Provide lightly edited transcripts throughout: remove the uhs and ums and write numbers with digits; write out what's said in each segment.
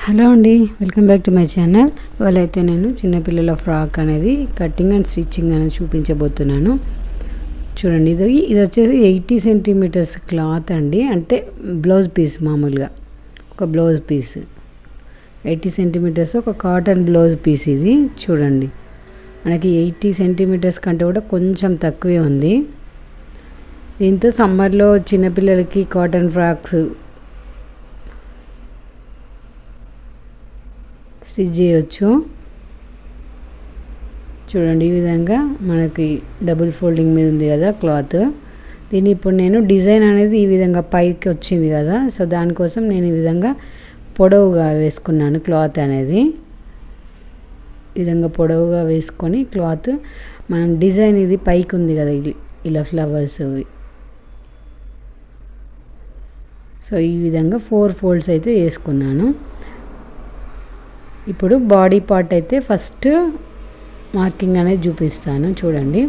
Hello అండి, welcome back to my channel. ఇవాళ అయితే నేను చిన్నపిల్లల ఫ్రాక్ అనేది కటింగ్ అండ్ స్టిచ్చింగ్ అనేది చూపించబోతున్నాను. చూడండి, ఇది వచ్చేసి 80 సెంటీమీటర్స్ క్లాత్ అండి. అంటే బ్లౌజ్ పీస్, మామూలుగా ఒక బ్లౌజ్ పీస్ 80 సెంటీమీటర్స్ ఒక కాటన్ బ్లౌజ్ పీస్. ఇది చూడండి, మనకి 80 సెంటీమీటర్స్ కంటే కూడా కొంచెం తక్కువే ఉంది. దీంతో సమ్మర్లో చిన్నపిల్లలకి కాటన్ ఫ్రాక్స్ స్టిచ్ చేయొచ్చు. చూడండి, ఈ విధంగా మనకి డబుల్ ఫోల్డింగ్ మీద ఉంది కదా క్లాత్. దీన్ని ఇప్పుడు నేను డిజైన్ అనేది ఈ విధంగా పైకి వచ్చింది కదా, సో దానికోసం నేను ఈ విధంగా పొడవుగా వేసుకున్నాను క్లాత్ అనేది. ఈ విధంగా పొడవుగా వేసుకొని క్లాత్ మనం డిజైన్ ఇది పైకి ఉంది కదా, ఇలా ఫ్లవర్స్. సో ఈ విధంగా 4 ఫోల్డ్స్ అయితే వేసుకున్నాను. ఇప్పుడు బాడీ పార్ట్ అయితే ఫస్ట్ మార్కింగ్ అనేది చూపిస్తాను. చూడండి,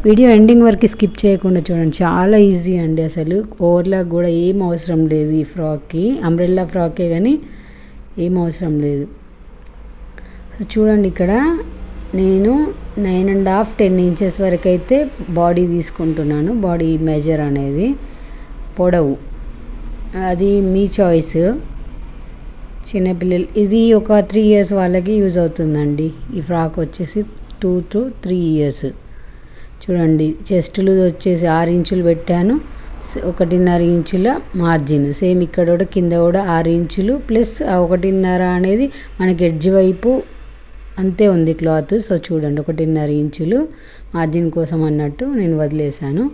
వీడియో ఎండింగ్ వరకు స్కిప్ చేయకుండా చూడండి. చాలా ఈజీ అండి, అసలు ఓవర్లాక్ కూడా ఏం అవసరం లేదు ఈ ఫ్రాక్కి. అంబ్రెల్లా ఫ్రాకే కానీ ఏం అవసరం లేదు. సో చూడండి, ఇక్కడ నేను 9.5 10 ఇంచెస్ వరకు అయితే బాడీ తీసుకుంటున్నాను. బాడీ మెజర్ అనేది పొడవు, అది మీ చాయిస్. చిన్నపిల్లలు ఇది ఒక 3 ఇయర్స్ వాళ్ళకి యూజ్ అవుతుందండి. ఈ ఫ్రాక్ వచ్చేసి 2 to 3 ఇయర్స్. చూడండి, చెస్టులు వచ్చేసి 6 ఇంచులు పెట్టాను, 1.5 ఇంచుల మార్జిన్. సేమ్ ఇక్కడ కూడా కింద కూడా 6 ఇంచులు ప్లస్ 1.5 అనేది మనకి ఎడ్జ్ వైపు అంతే ఉంది క్లాత్. సో చూడండి, 1.5 ఇంచులు మార్జిన్ కోసం అన్నట్టు నేను వదిలేసాను.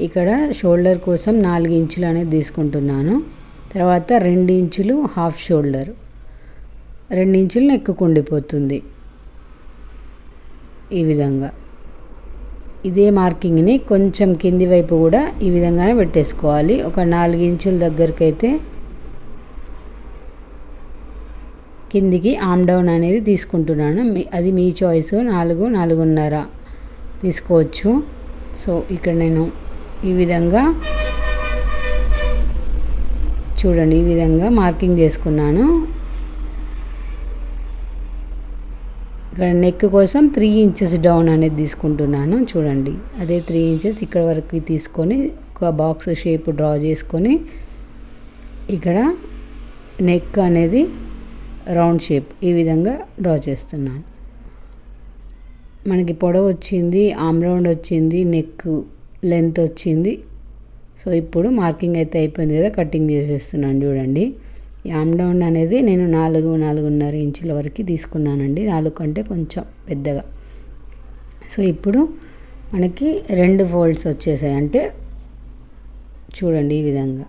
ఇక్కడ షోల్డర్ కోసం 4 ఇంచులు అనేది తీసుకుంటున్నాను. తర్వాత 2 ఇంచులు హాఫ్ షోల్డర్, 2 ఇంచులు నెక్కు ఉండిపోతుంది. ఈ విధంగా ఇదే మార్కింగ్ని కొంచెం కింది వైపు కూడా ఈ విధంగానే పెట్టేసుకోవాలి. ఒక 4 ఇంచుల దగ్గరికి అయితే కిందికి ఆమ్ డౌన్ అనేది తీసుకుంటున్నాను. అది మీ చాయిస్, 4 4.5 తీసుకోవచ్చు. సో ఇక్కడ నేను ఈ విధంగా చూడండి, ఈ విధంగా మార్కింగ్ చేసుకున్నాను. ఇక్కడ నెక్ కోసం 3 ఇంచెస్ డౌన్ అనేది తీసుకుంటున్నాను. చూడండి, అదే 3 ఇంచెస్ ఇక్కడ వరకు తీసుకొని ఒక బాక్స్ షేప్ డ్రా చేసుకొని ఇక్కడ నెక్ అనేది రౌండ్ షేప్ ఈ విధంగా డ్రా చేస్తున్నాను. మనకి పొడవు వచ్చింది, ఆమ్ రౌండ్ వచ్చింది, నెక్ లెంత్ వచ్చింది. సో ఇప్పుడు మార్కింగ్ అయితే అయిపోయింది కదా, కటింగ్ చేసేస్తున్నాను. చూడండి, ఈ ఆమ్ డౌన్ అనేది నేను 4 4.5 ఇంచుల వరకు తీసుకున్నానండి. 4 కంటే కొంచెం పెద్దగా. సో ఇప్పుడు మనకి 2 ఫోల్డ్స్ వచ్చేసాయి. అంటే చూడండి, ఈ విధంగా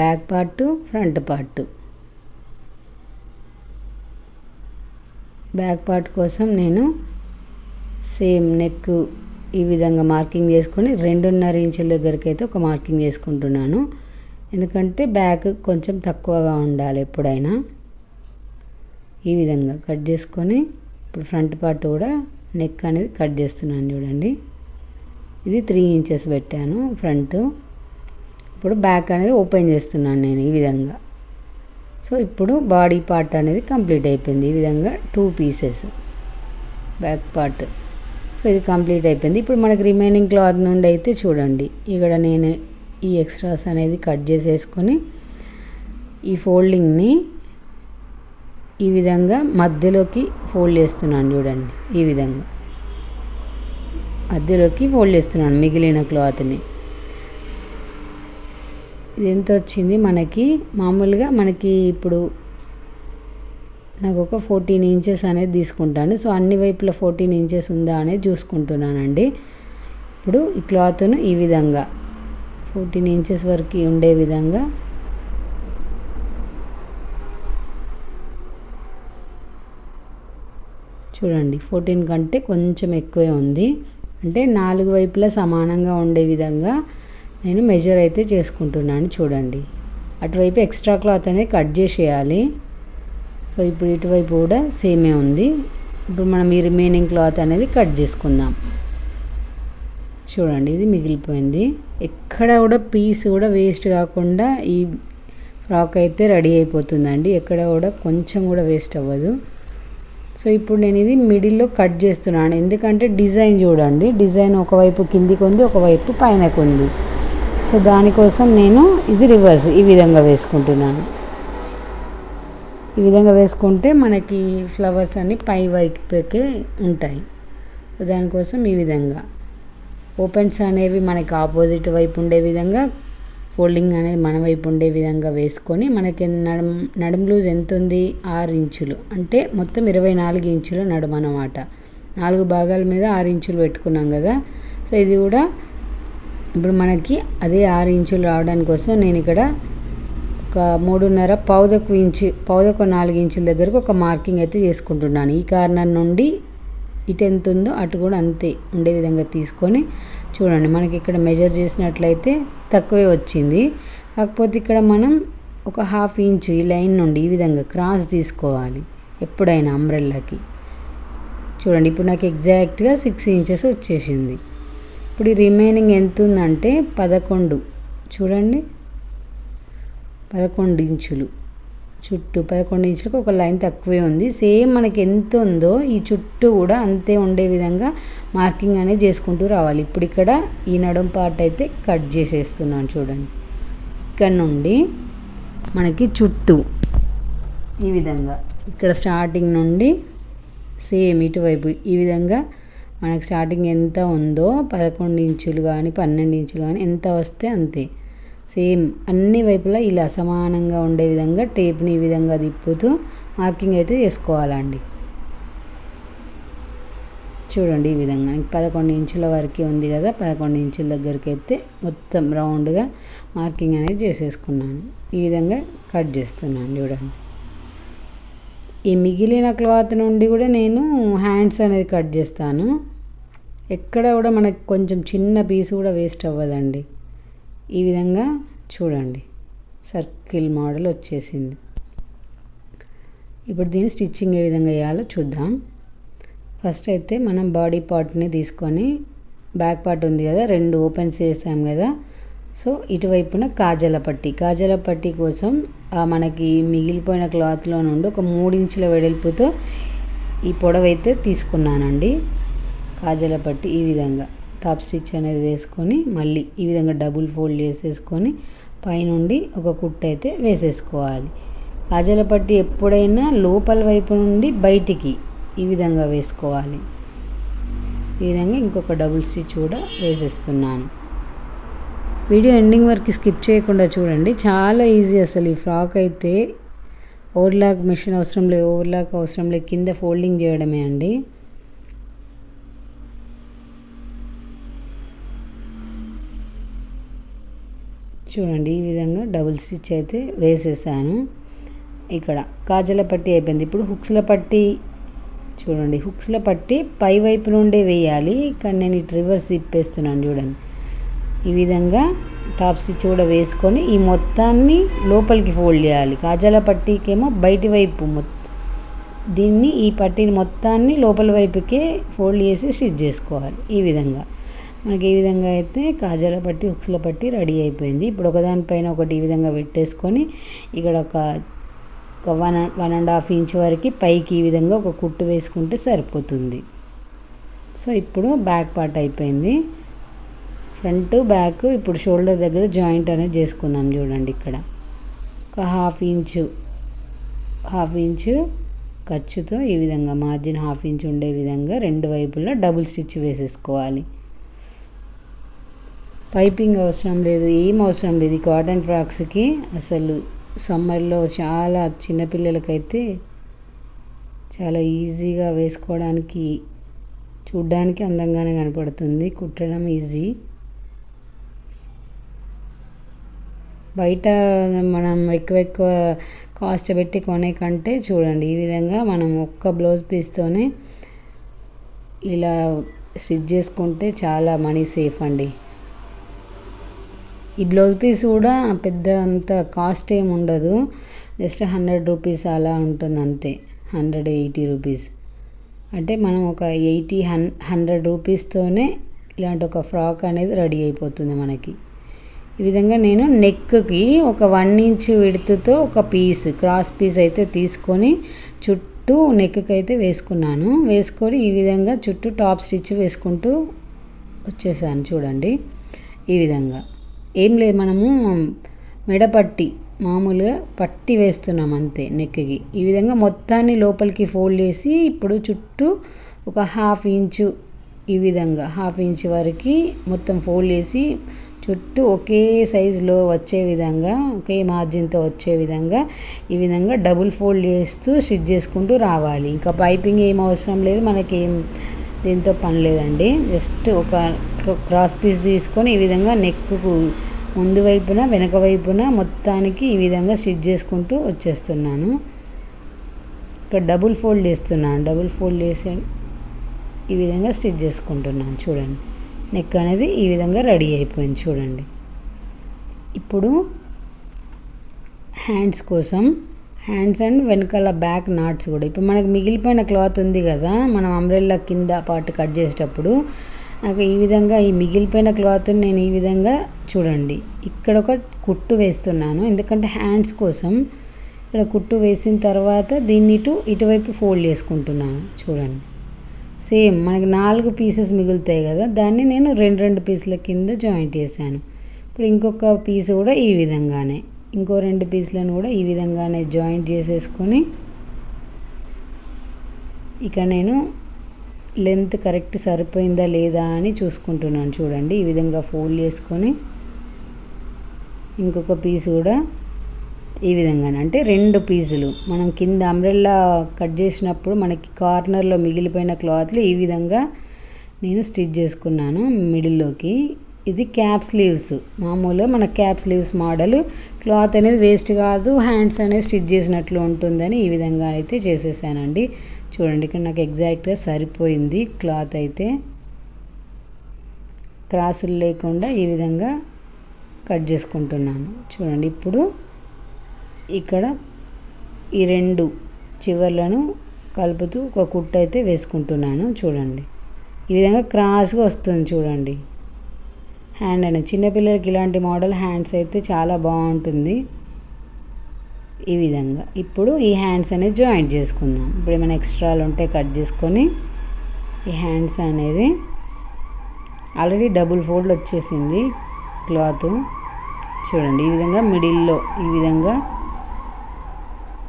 back part, front part. Back part కోసం నేను సేమ్ నెక్ ఈ విధంగా మార్కింగ్ చేసుకొని 2.5 ఇంచుల దగ్గరికి అయితే ఒక మార్కింగ్ చేసుకుంటున్నాను. ఎందుకంటే బ్యాక్ కొంచెం తక్కువగా ఉండాలి ఎప్పుడైనా. ఈ విధంగా కట్ చేసుకొని ఇప్పుడు ఫ్రంట్ పార్ట్ కూడా నెక్ అనేది కట్ చేస్తున్నాను. చూడండి, ఇది 3 ఇంచెస్ పెట్టాను ఫ్రంట్. ఇప్పుడు బ్యాక్ అనేది ఓపెన్ చేస్తున్నాను నేను ఈ విధంగా. సో ఇప్పుడు బాడీ పార్ట్ అనేది కంప్లీట్ అయిపోయింది. ఈ విధంగా 2 పీసెస్ బ్యాక్ పార్ట్. సో ఇది కంప్లీట్ అయిపోయింది. ఇప్పుడు మనకి రిమైనింగ్ క్లాత్ నుండి అయితే చూడండి, ఇక్కడ నేను ఈ ఎక్స్ట్రాస్ అనేది కట్ చేసేసుకొని ఈ ఫోల్డింగ్ని ఈ విధంగా మధ్యలోకి ఫోల్డ్ చేస్తున్నాను. చూడండి, ఈ విధంగా మధ్యలోకి ఫోల్డ్ చేస్తున్నాను మిగిలిన క్లాత్ని. ఇది ఎంత వచ్చింది మనకి, మామూలుగా మనకి ఇప్పుడు నాకు ఒక 14 ఇంచెస్ అనేది తీసుకుంటాను. సో అన్ని వైపుల 14 ఇంచెస్ ఉందా అనేది చూసుకుంటున్నానండి. ఇప్పుడు ఈ క్లాత్ను ఈ విధంగా 14 ఇంచెస్ వరకు ఉండే విధంగా చూడండి, 14 కంటే కొంచెం ఎక్కువే ఉంది. అంటే 4 వైపులా సమానంగా ఉండే విధంగా నేను మెజర్ అయితే చేసుకుంటున్నాను. చూడండి, అటువైపు ఎక్స్ట్రా క్లాత్ అనేది కట్ చేసేయాలి. సో ఇప్పుడు ఇటువైపు కూడా సేమే ఉంది. ఇప్పుడు మనం ఈ రిమైనింగ్ క్లాత్ అనేది కట్ చేసుకుందాం. చూడండి, ఇది మిగిలిపోయింది. ఎక్కడ కూడా పీస్ కూడా వేస్ట్ కాకుండా ఈ ఫ్రాక్ అయితే రెడీ అయిపోతుందండి. ఎక్కడ కూడా కొంచెం కూడా వేస్ట్ అవ్వదు. సో ఇప్పుడు నేను ఇది మిడిల్లో కట్ చేస్తున్నాను. ఎందుకంటే డిజైన్ చూడండి, డిజైన్ ఒకవైపు కిందికి ఉంది, ఒకవైపు పైనకు ఉంది. సో దానికోసం నేను ఇది రివర్స్ ఈ విధంగా వేసుకుంటున్నాను. ఈ విధంగా వేసుకుంటే మనకి ఫ్లవర్స్ అన్నీ పై వైపుకే ఉంటాయి. దానికోసం ఈ విధంగా ఓపెన్స్ అనేవి మనకి ఆపోజిట్ వైపు ఉండే విధంగా, ఫోల్డింగ్ అనేది మన వైపు ఉండే విధంగా వేసుకొని, మనకి నడుము లూజ్ ఎంత ఉంది, 6 ఇంచులు, అంటే మొత్తం 24 ఇంచుల నడుము అన్నమాట. 4 భాగాల మీద 6 ఇంచులు పెట్టుకున్నాం కదా. సో ఇది కూడా ఇప్పుడు మనకి అదే 6 ఇంచులు రావడానికి కోసం నేను ఇక్కడ ఒక 3.5 పావుదకు 4 ఇంచుల దగ్గరకు ఒక మార్కింగ్ అయితే చేసుకుంటున్నాను. ఈ కార్నర్ నుండి ఇటు ఎంత ఉందో అటు కూడా అంతే ఉండే విధంగా తీసుకొని చూడండి. మనకి ఇక్కడ మెజర్ చేసినట్లయితే తక్కువే వచ్చింది. కాకపోతే ఇక్కడ మనం ఒక 1/2 ఇంచు ఈ లైన్ నుండి ఈ విధంగా క్రాస్ తీసుకోవాలి ఎప్పుడైనా అంబ్రెల్లాకి. చూడండి ఇప్పుడు నాకు ఎగ్జాక్ట్గా 6 ఇంచెస్ వచ్చేసింది. ఇప్పుడు ఈ రిమైనింగ్ ఎంత ఉందంటే 11, చూడండి 11 ఇంచులు చుట్టూ, 11 ఇంచులకు ఒక లైన్ తక్కువే ఉంది. సేమ్ మనకి ఎంత ఉందో ఈ చుట్టూ కూడా అంతే ఉండే విధంగా మార్కింగ్ అనేది చేసుకుంటూ రావాలి. ఇప్పుడు ఇక్కడ ఈ నడుం పార్ట్ అయితే కట్ చేసేస్తున్నాను. చూడండి ఇక్కడ నుండి మనకి చుట్టూ ఈ విధంగా ఇక్కడ స్టార్టింగ్ నుండి సేమ్ ఇటువైపు ఈ విధంగా మనకి స్టార్టింగ్ ఎంత ఉందో 11 ఇంచులు కానీ 12 ఇంచులు కానీ ఎంత వస్తే అంతే సేమ్ అన్ని వైపులా ఇలా సమానంగా ఉండే విధంగా టేప్ని ఈ విధంగా తిప్పుతూ మార్కింగ్ అయితే చేసుకోవాలండి. చూడండి ఈ విధంగా 11 ఇంచుల వరకే ఉంది కదా, 11 ఇంచుల దగ్గరికి అయితే మొత్తం రౌండ్గా మార్కింగ్ అనేది చేసేసుకున్నాను. ఈ విధంగా కట్ చేస్తున్నాను. చూడండి ఈ మిగిలిన క్లాత్ నుండి కూడా నేను హ్యాండ్స్ అనేది కట్ చేస్తాను. ఎక్కడ కూడా మనకు కొంచెం చిన్న పీస్ కూడా వేస్ట్ అవ్వదండి. ఈ విధంగా చూడండి సర్కిల్ మోడల్ వచ్చేసింది. ఇప్పుడు దీన్ని స్టిచ్చింగ్ ఏ విధంగా వేయాలో చూద్దాం. ఫస్ట్ అయితే మనం బాడీ పార్ట్ని తీసుకొని బ్యాక్ పార్ట్ ఉంది కదా, 2 ఓపెన్స్ చేసాం కదా. సో ఇటువైపున కాజల పట్టీ కోసం మనకి మిగిలిపోయిన క్లాత్లో నుండి ఒక 3 ఇంచుల వెడల్పుతో ఈ పొడవైతే తీసుకున్నానండి. కాజల పట్టీ ఈ విధంగా టాప్ స్టిచ్ అనేది వేసుకొని మళ్ళీ ఈ విధంగా డబుల్ ఫోల్డ్ చేసేసుకొని పైనుండి ఒక కుట్టు అయితే వేసేసుకోవాలి. కాజల పట్టీ ఎప్పుడైనా లోపల వైపు నుండి బయటికి ఈ విధంగా వేసుకోవాలి. ఈ విధంగా ఇంకొక డబుల్ స్టిచ్ కూడా వేసేస్తున్నాను. వీడియో ఎండింగ్ వరకు స్కిప్ చేయకుండా చూడండి, చాలా ఈజీ అసలు. ఈ ఫ్రాక్ అయితే ఓవర్లాక్ మెషిన్ అవసరం లేదు, ఓవర్లాక్ అవసరం లేదు, కింద ఫోల్డింగ్ చేయడమే అండి. చూడండి ఈ విధంగా డబుల్ స్టిచ్ అయితే వేసేసాను. ఇక్కడ కాజల పట్టీ అయిపోయింది. ఇప్పుడు హుక్స్ల పట్టీ చూడండి, హుక్స్ల పట్టీ పై వైపు నుండే వేయాలి, కానీ నేను ఇటు రివర్స్ తిప్పేస్తున్నాను. చూడండి ఈ విధంగా టాప్ స్టిచ్ కూడా వేసుకొని ఈ మొత్తాన్ని లోపలికి ఫోల్డ్ చేయాలి. కాజల పట్టీకేమో బయటి వైపు దీన్ని ఈ పట్టీని మొత్తాన్ని లోపల వైపుకే ఫోల్డ్ చేసి స్టిచ్ చేసుకోవాలి. ఈ విధంగా మనకి ఈ విధంగా అయితే కాజల పట్టీ హుక్స్ల పట్టీ రెడీ అయిపోయింది. ఇప్పుడు ఒకదానిపైన ఒకటి ఈ విధంగా పెట్టేసుకొని ఇక్కడ ఒక 1.5 ఇంచ్ వరకు పైకి ఈ విధంగా ఒక కుట్టు వేసుకుంటే సరిపోతుంది. సో ఇప్పుడు బ్యాక్ పార్ట్ అయిపోయింది. ఫ్రంట్ బ్యాక్ ఇప్పుడు షోల్డర్ దగ్గర జాయింట్ అనేది చేసుకుందాం. చూడండి ఇక్కడ ఒక 1/2 ఇంచు ఖర్చుతో ఈ విధంగా మార్జిన్ 1/2 ఇంచ్ ఉండే విధంగా 2 వైపులా డబుల్ స్టిచ్ వేసేసుకోవాలి. పైపింగ్ అవసరం లేదు, ఏం అవసరం లేదు. ఈ కాటన్ ఫ్రాక్స్కి అసలు సమ్మర్లో చాలా చిన్నపిల్లలకైతే చాలా ఈజీగా వేసుకోవడానికి, చూడ్డానికి అందంగానే కనపడుతుంది, కుట్టడం ఈజీ. బయట మనం ఎక్కువ కాస్ట్ పెట్టి కొనే కంటే చూడండి ఈ విధంగా మనం ఒక్క బ్లౌజ్ పీస్తోనే ఇలా స్టిచ్ చేసుకుంటే చాలా మనీ సేఫ్ అండి. ఈ బ్లౌజ్ పీస్ కూడా పెద్ద అంత కాస్ట్ ఏమి ఉండదు, జస్ట్ 100 రూపీస్ అలా ఉంటుంది అంతే, 180 రూపీస్. అంటే మనం ఒక 100 రూపీస్తోనే ఇలాంటి ఒక ఫ్రాక్ అనేది రెడీ అయిపోతుంది మనకి. ఈ విధంగా నేను నెక్కి ఒక 1 ఇంచ్ విడ్త్తో ఒక పీస్ క్రాస్ పీస్ అయితే తీసుకొని చుట్టూ నెక్కి అయితే వేసుకున్నాను. వేసుకొని ఈ విధంగా చుట్టూ టాప్ స్టిచ్ వేసుకుంటూ వచ్చేసాను చూడండి. ఈ విధంగా ఏం లేదు, మనము మెడపట్టి మామూలుగా పట్టి వేస్తున్నాం అంతే నెక్కి. ఈ విధంగా మొత్తాన్ని లోపలికి ఫోల్డ్ చేసి ఇప్పుడు చుట్టూ ఒక 1/2 ఇంచు ఈ విధంగా 1/2 ఇంచ్ వరకు మొత్తం ఫోల్డ్ చేసి చుట్టూ ఒకే సైజులో వచ్చే విధంగా, ఒకే మార్జిన్తో వచ్చే విధంగా ఈ విధంగా డబుల్ ఫోల్డ్ చేస్తూ స్టిచ్ చేసుకుంటూ రావాలి. ఇంకా పైపింగ్ ఏం అవసరం లేదు, మనకేం దీంతో పని లేదండి. జస్ట్ ఒక క్రాస్ పీస్ తీసుకొని ఈ విధంగా నెక్కు ముందు వైపున వెనక వైపున మొత్తానికి ఈ విధంగా స్టిచ్ చేసుకుంటూ వచ్చేస్తున్నాను. ఇక్కడ డబుల్ ఫోల్డ్ చేస్తున్నాను. డబుల్ ఫోల్డ్ చేసి ఈ విధంగా స్టిచ్ చేసుకుంటున్నాను చూడండి. నెక్ అనేది ఈ విధంగా రెడీ అయిపోయింది చూడండి. ఇప్పుడు హ్యాండ్స్ కోసం హ్యాండ్స్ అండ్ వెనకాల బ్యాక్ నాట్స్ కూడా ఇప్పుడు మనకు మిగిలిపోయిన క్లాత్ ఉంది కదా, మనం అంబ్రెల్లా కింద పార్ట్ కట్ చేసేటప్పుడు నాకు ఈ విధంగా ఈ మిగిలిపోయిన క్లాత్ని నేను ఈ విధంగా చూడండి ఇక్కడ ఒక కుట్టు వేస్తున్నాను. ఎందుకంటే హ్యాండ్స్ కోసం ఇక్కడ కుట్టు వేసిన తర్వాత దీన్ని ఇటువైపు ఫోల్డ్ చేసుకుంటున్నాను చూడండి. సేమ్ మనకి 4 పీసెస్ మిగులుతాయి కదా, దాన్ని నేను 2 పీసుల కింద జాయింట్ చేశాను. ఇప్పుడు ఇంకొక పీస్ కూడా ఈ విధంగానే, ఇంకో 2 పీసులను కూడా ఈ విధంగానే జాయింట్ చేసేసుకొని ఇక నేను లెంత్ కరెక్ట్ సరిపోయిందా లేదా అని చూసుకుంటున్నాను చూడండి. ఈ విధంగా ఫోల్డ్ చేసుకొని ఇంకొక పీస్ కూడా ఈ విధంగానే, అంటే 2 పీసులు మనం కింద అంబ్రెల్లా కట్ చేసినప్పుడు మనకి కార్నర్లో మిగిలిపోయిన క్లాత్లు ఈ విధంగా నేను స్టిచ్ చేసుకున్నాను మిడిల్లోకి. ఇది క్యాప్ స్లీవ్స్, మామూలుగా మన క్యాప్ స్లీవ్స్ మోడల్. క్లాత్ అనేది వేస్ట్ కాదు, హ్యాండ్స్ అనేది స్టిచ్ చేసినట్లు ఉంటుందని ఈ విధంగా అయితే చేసేసానండి చూడండి. ఇక్కడ నాకు ఎగ్జాక్ట్గా సరిపోయింది క్లాత్ అయితే, క్రాసులు లేకుండా ఈ విధంగా కట్ చేసుకుంటున్నాను చూడండి. ఇప్పుడు ఇక్కడ ఈ 2 చివర్లను కలుపుతూ ఒక కుట్టు అయితే వేసుకుంటున్నాను చూడండి. ఈ విధంగా క్రాస్గా వస్తుంది చూడండి. హ్యాండ్ అనేది చిన్నపిల్లలకి ఇలాంటి మోడల్ హ్యాండ్స్ అయితే చాలా బాగుంటుంది. ఈ విధంగా ఇప్పుడు ఈ హ్యాండ్స్ అనేది జాయింట్ చేసుకుందాం. ఇప్పుడు ఏమైనా ఎక్స్ట్రాలు ఉంటే కట్ చేసుకొని ఈ హ్యాండ్స్ అనేది ఆల్రెడీ డబుల్ ఫోల్డ్ వచ్చేసింది క్లాత్ చూడండి. ఈ విధంగా మిడిల్లో ఈ విధంగా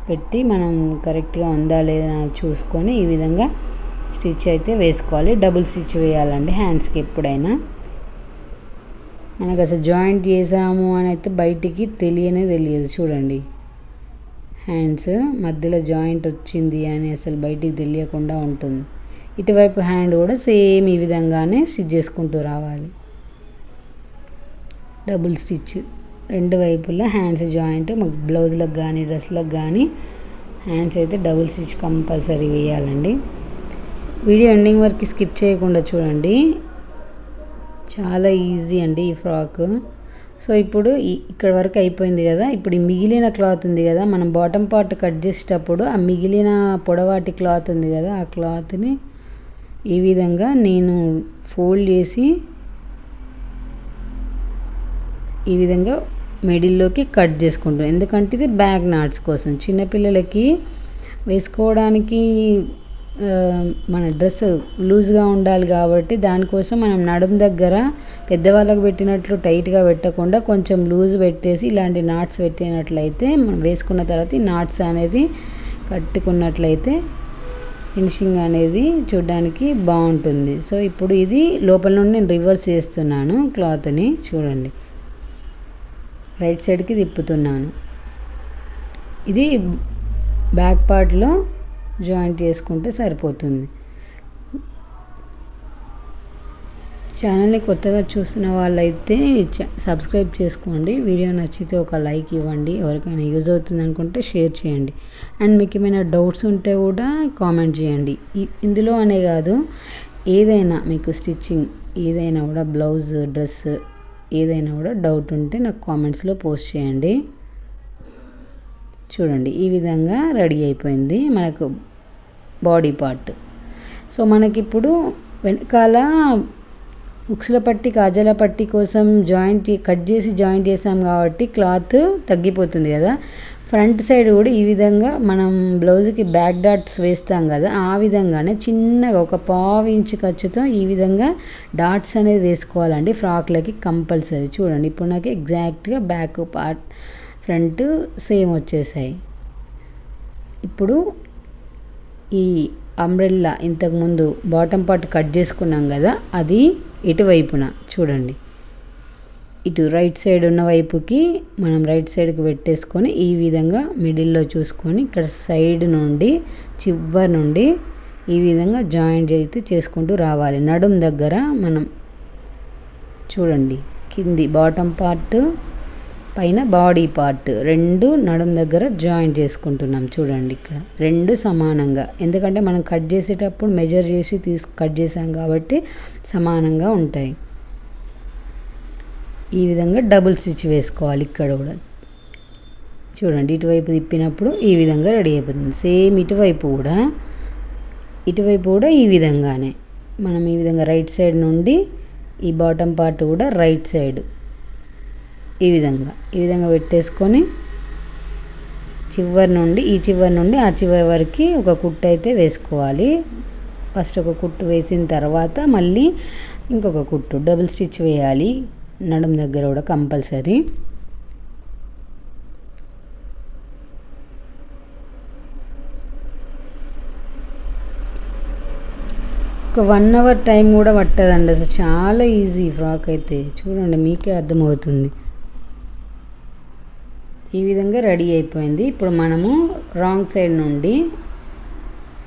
పెట్టి మనం కరెక్ట్గా ఉందా లేదా చూసుకొని ఈ విధంగా స్టిచ్ అయితే వేసుకోవాలి. డబుల్ స్టిచ్ వేయాలండి హ్యాండ్స్కి ఎప్పుడైనా. మనకు అసలు జాయింట్ చేసాము అని అయితే బయటికి తెలియదు చూడండి. హ్యాండ్స్ మధ్యలో జాయింట్ వచ్చింది అని అసలు బయటికి తెలియకుండా ఉంటుంది. ఇటువైపు హ్యాండ్ కూడా సేమ్ ఈ విధంగానే స్టిచ్ చేసుకుంటూ రావాలి. డబుల్ స్టిచ్ 2 వైపులా హ్యాండ్స్ జాయింట్, మాకు బ్లౌజ్లకు కానీ డ్రెస్లకు కానీ హ్యాండ్స్ అయితే డబుల్ స్టిచ్ కంపల్సరీ వేయాలండి. వీడియో ఎండింగ్ వరకు స్కిప్ చేయకుండా చూడండి, చాలా ఈజీ అండి ఈ ఫ్రాక్. సో ఇప్పుడు ఇక్కడ వరకు అయిపోయింది కదా, ఇప్పుడు ఈ మిగిలిన క్లాత్ ఉంది కదా, మనం బాటమ్ పార్ట్ కట్ చేసేటప్పుడు ఆ మిగిలిన పొడవాటి క్లాత్ ఉంది కదా, ఆ క్లాత్ని ఈ విధంగా నేను ఫోల్డ్ చేసి ఈ విధంగా మిడిల్లోకి కట్ చేసుకుంటాను. ఎందుకంటే ఇది బ్యాక్ నాట్స్ కోసం, చిన్నపిల్లలకి వేసుకోవడానికి మన డ్రెస్ లూజ్గా ఉండాలి కాబట్టి దానికోసం మనం నడుం దగ్గర పెద్దవాళ్ళకు పెట్టినట్లు టైట్గా పెట్టకుండా కొంచెం లూజ్ పెట్టేసి ఇలాంటి నాట్స్ పెట్టినట్లయితే మనం వేసుకున్న తర్వాత ఈ నాట్స్ అనేది కట్టుకున్నట్లయితే ఫినిషింగ్ అనేది చూడడానికి బాగుంటుంది. సో ఇప్పుడు ఇది లోపల నుండి నేను రివర్స్ చేస్తున్నాను క్లాత్ని చూడండి, రైట్ సైడ్కి తిప్పుతున్నాను. ఇది బ్యాక్ పార్ట్లో జాయింట్ చేసుకుంటే సరిపోతుంది. ఛానల్ని కొత్తగా చూస్తున్న వాళ్ళైతే సబ్స్క్రైబ్ చేసుకోండి. వీడియో నచ్చితే ఒక లైక్ ఇవ్వండి. ఎవరికైనా యూజ్ అవుతుంది అనుకుంటే షేర్ చేయండి. అండ్ మీకు ఏమైనా డౌట్స్ ఉంటే కూడా కామెంట్ చేయండి. ఇందులో అనే కాదు, ఏదైనా మీకు స్టిచ్చింగ్ ఏదైనా కూడా బ్లౌజ్ డ్రెస్ ఏదైనా కూడా డౌట్ ఉంటే నాకు కామెంట్స్లో పోస్ట్ చేయండి. చూడండి ఈ విధంగా రెడీ అయిపోయింది మనకు బాడీ పార్ట్. సో మనకిప్పుడు వెనకాల ఉక్సుల పట్టి కాజాల పట్టి కోసం కట్ చేసి జాయింట్ చేసాం కాబట్టి క్లాత్ తగ్గిపోతుంది కదా. ఫ్రంట్ సైడ్ కూడా ఈ విధంగా మనం బ్లౌజ్కి బ్యాక్ డాట్స్ వేస్తాం కదా, ఆ విధంగానే చిన్నగా ఒక 1/2 ఇంచ్ ఖర్చుతో ఈ విధంగా డాట్స్ అనేది వేసుకోవాలండి ఫ్రాక్లకి కంపల్సరీ. చూడండి ఇప్పుడు నాకు ఎగ్జాక్ట్గా బ్యాక్ పార్ట్ ఫ్రంట్ సేమ్ వచ్చేసాయి. ఇప్పుడు ఈ అంబ్రెల్లా ఇంతకుముందు బాటమ్ పార్ట్ కట్ చేసుకున్నాం కదా, అది ఇటువైపున చూడండి, ఇటు రైట్ సైడ్ ఉన్న వైపుకి మనం రైట్ సైడ్కి పెట్టేసుకొని ఈ విధంగా మిడిల్లో చూసుకొని ఇక్కడ సైడ్ నుండి చివరి నుండి ఈ విధంగా జాయింట్ అయితే చేసుకుంటూ రావాలి. నడుం దగ్గర మనం చూడండి కింది బాటమ్ పార్ట్ పైన బాడీ పార్ట్ రెండు నడుం దగ్గర జాయింట్ చేసుకుంటున్నాం. చూడండి ఇక్కడ రెండు సమానంగా, ఎందుకంటే మనం కట్ చేసేటప్పుడు మెజర్ చేసి కట్ చేసాం కాబట్టి సమానంగా ఉంటాయి. ఈ విధంగా డబుల్ స్టిచ్ వేసుకోవాలి. ఇక్కడ కూడా చూడండి ఇటువైపు తిప్పినప్పుడు ఈ విధంగా రెడీ అయిపోతుంది. సేమ్ ఇటువైపు కూడా ఈ విధంగానే మనం ఈ విధంగా రైట్ సైడ్ నుండి ఈ బాటమ్ పార్ట్ కూడా రైట్ సైడ్ ఈ విధంగా పెట్టేసుకొని చివరి నుండి ఆ చివరి వరకు ఒక కుట్టు అయితే వేసుకోవాలి. ఫస్ట్ ఒక కుట్టు వేసిన తర్వాత మళ్ళీ ఇంకొక కుట్టు డబుల్ స్టిచ్ వేయాలి నడుం దగ్గర కూడా కంపల్సరీ. ఒక 1 అవర్ టైం కూడా పట్టదండి, అసలు చాలా ఈజీ ఫ్రాక్ అయితే. చూడండి మీకే అర్థమవుతుంది. ఈ విధంగా రెడీ అయిపోయింది. ఇప్పుడు మనము రాంగ్ సైడ్ నుండి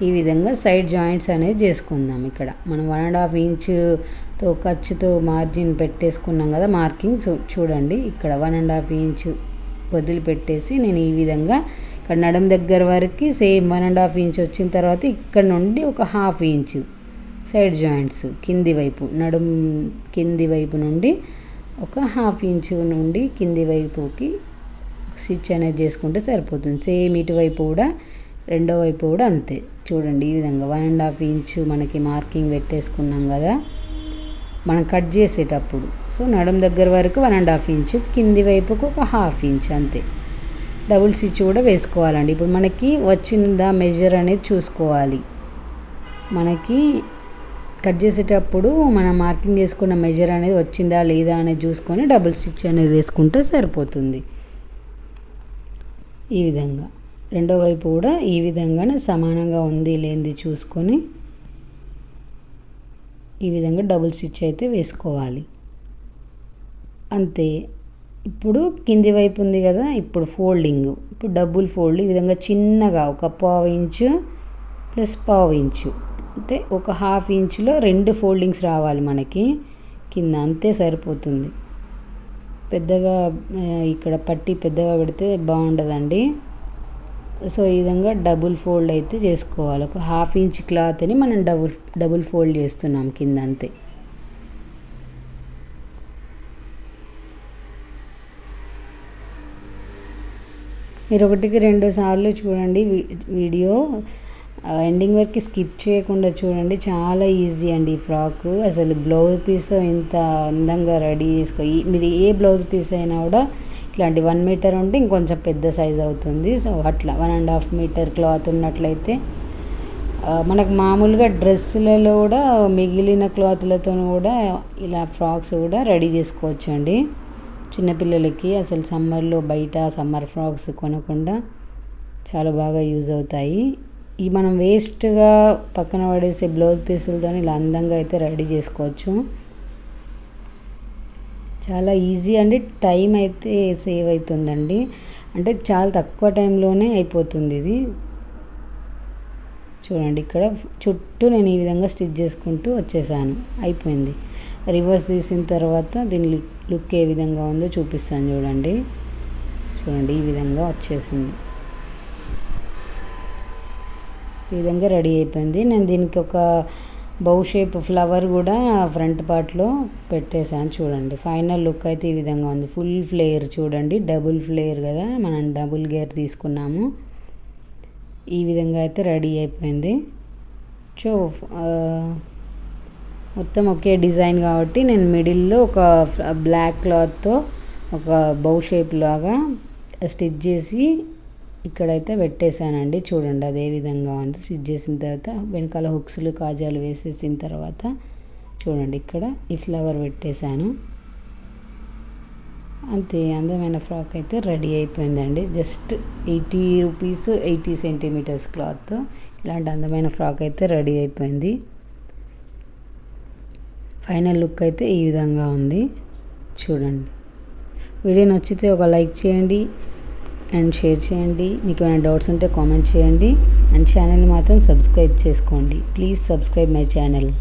ఈ విధంగా సైడ్ జాయింట్స్ అనేది చేసుకుందాం. ఇక్కడ మనం 1.5 ఇంచుతో ఖర్చుతో మార్జిన్ పెట్టేసుకున్నాం కదా మార్కింగ్. చూడండి ఇక్కడ 1.5 ఇంచు వదిలిపెట్టేసి నేను ఈ విధంగా ఇక్కడ నడుం దగ్గర వరకు సేమ్ 1.5 ఇంచ్ వచ్చిన తర్వాత ఇక్కడ నుండి ఒక 1/2 ఇంచు సైడ్ జాయింట్స్ కింది వైపు నడుం కింది వైపు నుండి ఒక 1/2 ఇంచు నుండి కింది వైపుకి స్టిచ్ అనేది చేసుకుంటే సరిపోతుంది. సేమ్ ఇటువైపు కూడా రెండో వైపు కూడా అంతే. చూడండి ఈ విధంగా 1.5 ఇంచు మనకి మార్కింగ్ పెట్టేసుకున్నాం కదా మనం కట్ చేసేటప్పుడు. సో నడుం దగ్గర వరకు 1.5 ఇంచు, కింది వైపుకు ఒక 1/2 ఇంచ్ అంతే. డబుల్ స్టిచ్ కూడా వేసుకోవాలండి. ఇప్పుడు మనకి వచ్చిందా మెజర్ అనేది చూసుకోవాలి. మనకి కట్ చేసేటప్పుడు మనం మార్కింగ్ చేసుకున్న మెజర్ అనేది వచ్చిందా లేదా అనేది చూసుకొని డబుల్ స్టిచ్ అనేది వేసుకుంటే సరిపోతుంది. ఈ విధంగా రెండో వైపు కూడా ఈ విధంగానే సమానంగా ఉంది లేనిది చూసుకొని ఈ విధంగా డబుల్ స్టిచ్ అయితే వేసుకోవాలి అంతే. ఇప్పుడు కింది వైపు ఉంది కదా, ఇప్పుడు ఫోల్డింగ్, ఇప్పుడు డబుల్ ఫోల్డ్ ఈ విధంగా చిన్నగా ఒక 1/2 ఇంచు ప్లస్ 1/2 ఇంచు అంటే ఒక 1/2 ఇంచులో 2 ఫోల్డింగ్స్ రావాలి మనకి కింద, అంతే సరిపోతుంది. పెద్దగా ఇక్కడ పట్టి పెద్దగా పెడితే బాగుండదండి. సో ఈ విధంగా డబుల్ ఫోల్డ్ అయితే చేసుకోవాలి. ఒక 1/2 ఇంచ్ క్లాత్ని మనం డబుల్ ఫోల్డ్ చేస్తున్నాం కింద అంతే. మీరు 1కి 2 సార్లు చూడండి వీడియో, ఎండింగ్ వరకు స్కిప్ చేయకుండా చూడండి. చాలా ఈజీ అండి ఈ ఫ్రాక్. అసలు బ్లౌజ్ పీస్ ఇంత అందంగా రెడీ మీరు ఏ బ్లౌజ్ పీస్ అయినా కూడా ఇట్లాంటి 1 మీటర్ ఉంటే ఇంకొంచెం పెద్ద సైజ్ అవుతుంది. సో అట్లా 1.5 మీటర్ క్లాత్ ఉన్నట్లయితే మనకు మామూలుగా డ్రెస్సులలో కూడా మిగిలిన క్లాత్లతో కూడా ఇలా ఫ్రాక్స్ కూడా రెడీ చేసుకోవచ్చు అండి చిన్నపిల్లలకి. అసలు సమ్మర్లో బయట సమ్మర్ ఫ్రాక్స్ కొనకుండా చాలా బాగా యూజ్ అవుతాయి. ఈ మనం వేస్ట్గా పక్కన పడేసే బ్లౌజ్ పీసులతో ఇలా అందంగా అయితే రెడీ చేసుకోవచ్చు. చాలా ఈజీ అండి, టైం అయితే సేవ్ అవుతుందండి. అంటే చాలా తక్కువ టైంలోనే అయిపోతుంది ఇది. చూడండి ఇక్కడ చుట్టూ నేను ఈ విధంగా స్టిచ్ చేసుకుంటూ వచ్చేసాను, అయిపోయింది. రివర్స్ తీసిన తర్వాత దీని లుక్ ఏ విధంగా ఉందో చూపిస్తాను చూడండి. చూడండి ఈ విధంగా వచ్చేసింది, ఈ విధంగా రెడీ అయిపోయింది. నేను దీనికి ఒక బౌ షేప్ ఫ్లవర్ కూడా ఫ్రంట్ పార్ట్లో పెట్టేశాను. చూడండి ఫైనల్ లుక్ అయితే ఈ విధంగా ఉంది. ఫుల్ ఫ్లేర్ చూడండి, డబుల్ ఫ్లేర్ కదా, మనం డబుల్ గేర్ తీసుకున్నాము. ఈ విధంగా అయితే రెడీ అయిపోయింది. సో మొత్తం ఒకే డిజైన్ కాబట్టి నేను మిడిల్లో ఒక బ్లాక్ క్లాత్తో ఒక బౌ షేప్ లాగా స్టిచ్ చేసి ఇక్కడైతే పెట్టేశానండి. చూడండి అదే విధంగా ఉంది. స్టిచ్ చేసిన తర్వాత వెనకాల హుక్స్లు కాజాలు వేసేసిన తర్వాత చూడండి ఇక్కడ ఈ ఫ్లవర్ పెట్టేశాను. అంతే, అందమైన ఫ్రాక్ అయితే రెడీ అయిపోయిందండి. జస్ట్ 80 రూపీస్ 80 సెంటీమీటర్స్ క్లాత్ ఇలాంటి అందమైన ఫ్రాక్ అయితే రెడీ అయిపోయింది. ఫైనల్ లుక్ అయితే ఈ విధంగా ఉంది. చూడండి, వీడియో నచ్చితే ఒక లైక్ చేయండి అండ్ షేర్ చేయండి. మీకు ఏమైనా డౌట్స్ ఉంటే కామెంట్ చేయండి అండ్ ఛానల్ మాత్రం సబ్స్క్రైబ్ చేసుకోండి. Please subscribe my channel.